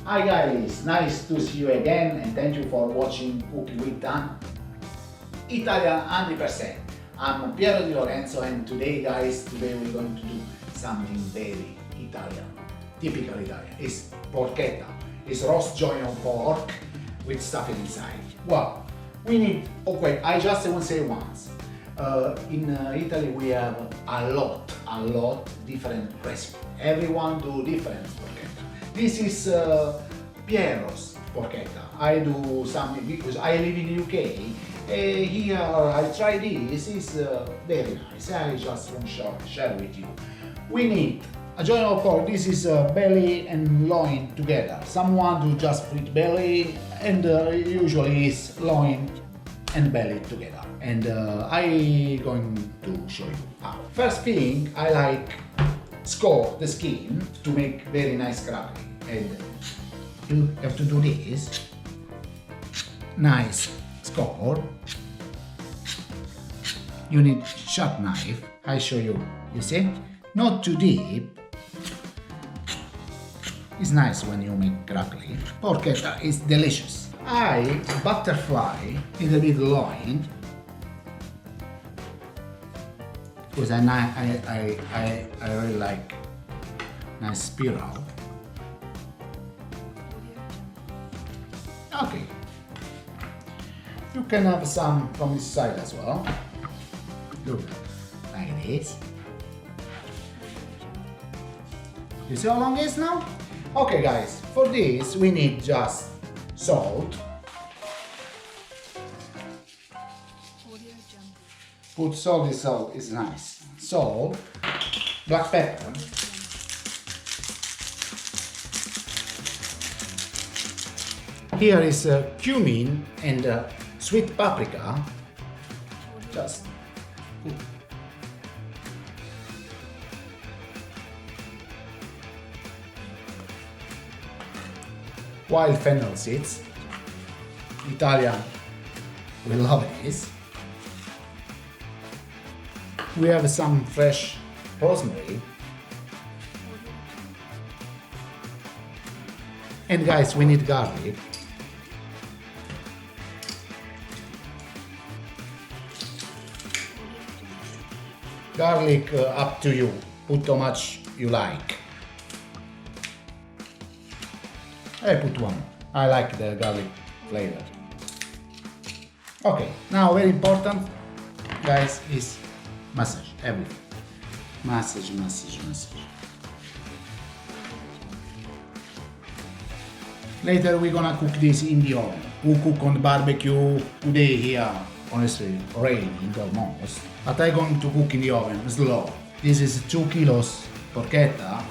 Hi guys, nice to see you again and thank you for watching Cooking with Dan. Italian 100%. I'm Piero Di Lorenzo and today we're going to do something very Italian, typical Italian. It's porchetta. It's roast joint of pork with stuffing inside. Well, we need, okay, I just want to say once. In Italy we have a lot different recipes. Everyone do different porchetta. This is Piero's porchetta. I do something because I live in the UK. Here I try this. It's very nice. I just want to share with you. We need a joint of pork. This is belly and loin together. Someone do just put belly and usually is loin and belly together. And I going to show you how. First thing, I like score the skin to make very nice crackling. And you have to do this. Nice score. You need sharp knife. I show you. You see? Not too deep. It's nice when you make crackling. Porchetta is delicious. I butterfly in a bit loin because I really like nice spiral. Okay. You can have some from this side as well. Look, like this. You see how long it is now? Okay guys, for this we need just salt. Put salt is nice. Salt, black pepper, here is cumin and sweet paprika. Just put. Wild fennel seeds. Italian, we love this. We have some fresh rosemary. And guys, we need garlic. Garlic up to you. Put how much you like. I put one. I like the garlic flavor. Okay, now very important, guys, is massage everything. Massage. Later we're gonna cook this in the oven. We cook on the barbecue today here. Honestly, raining almost. But I'm going to cook in the oven slow. This is 2 kilos porchetta.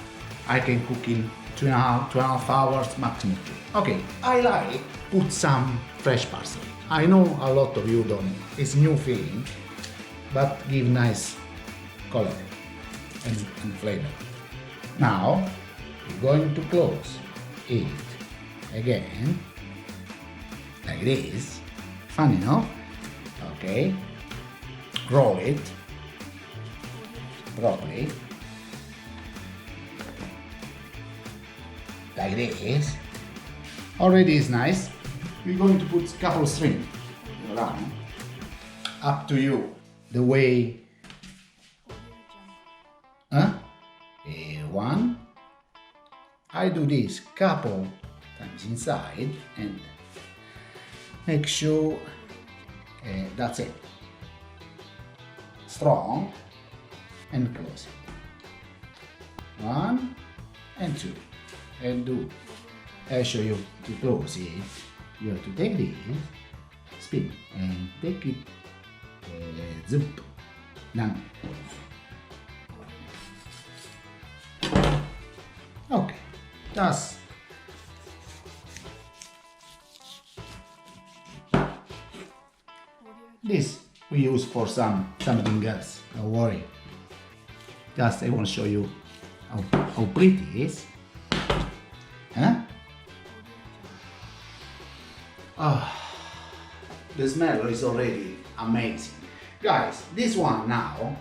I can cook in 2.5 hours maximum. Okay, I like put some fresh parsley. I know a lot of you don't. It's new feeling, but give nice color and flavor. Now we're going to close it again like this. Funny, no? Okay. Roll it properly like this. Already is nice. We're going to put a couple of strings around. Up to you. The way. One. I do this couple times inside and make sure that's it. Strong and close. 1 and 2 and do. I show you to close it. You have to take this, spin and take it, zip, down. Okay, that's this we use for something else. Don't worry. Just I want to show you how pretty it is. Huh? The smell is already amazing. Guys, this one now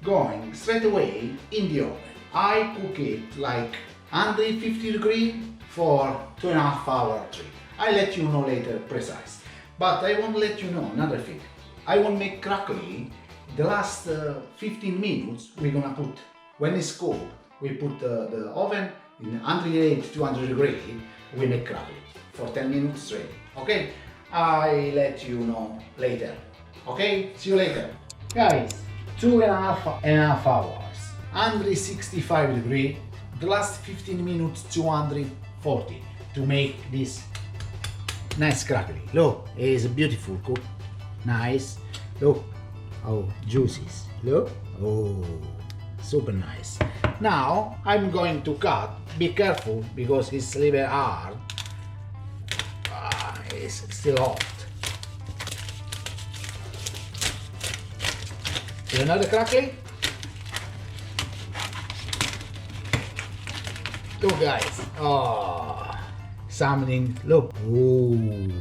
going straight away in the oven. I cook it like 150 degrees for 2.5 hours or 3. I let you know later precise. But I want to let you know another thing. I want to make crackling. The last 15 minutes we're gonna put, when it's cooked, we put the oven in 180 200 degrees, we make crackling. For 10 minutes ready. Okay? I let you know later. Okay? See you later. Guys, 2.5 hours. 165 degrees. The last 15 minutes 240 to make this nice crackling. Look, it's beautiful cook. Nice. Look how juicy. Look. Oh, super nice. Now I'm going to cut. Be careful because it's a little hard. It's still hot. You know the crackling? Look guys, oh, something, look, ooh.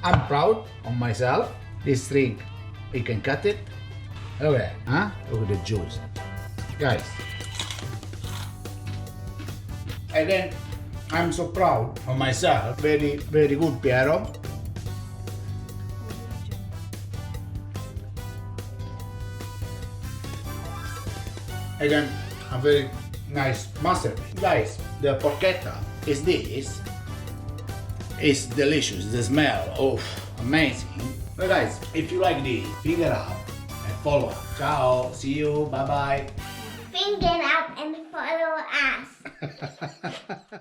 I'm proud of myself. This string, you can cut it. Look at that, huh? Look at the juice. Guys. And then, I'm so proud of myself. Very, very good, Piero. And then, a very nice masterpiece. Guys, the porchetta is this. It's delicious. The smell, oh, amazing. But guys, if you like this, finger up and follow us. Ciao, see you, bye bye. Finger up and follow us.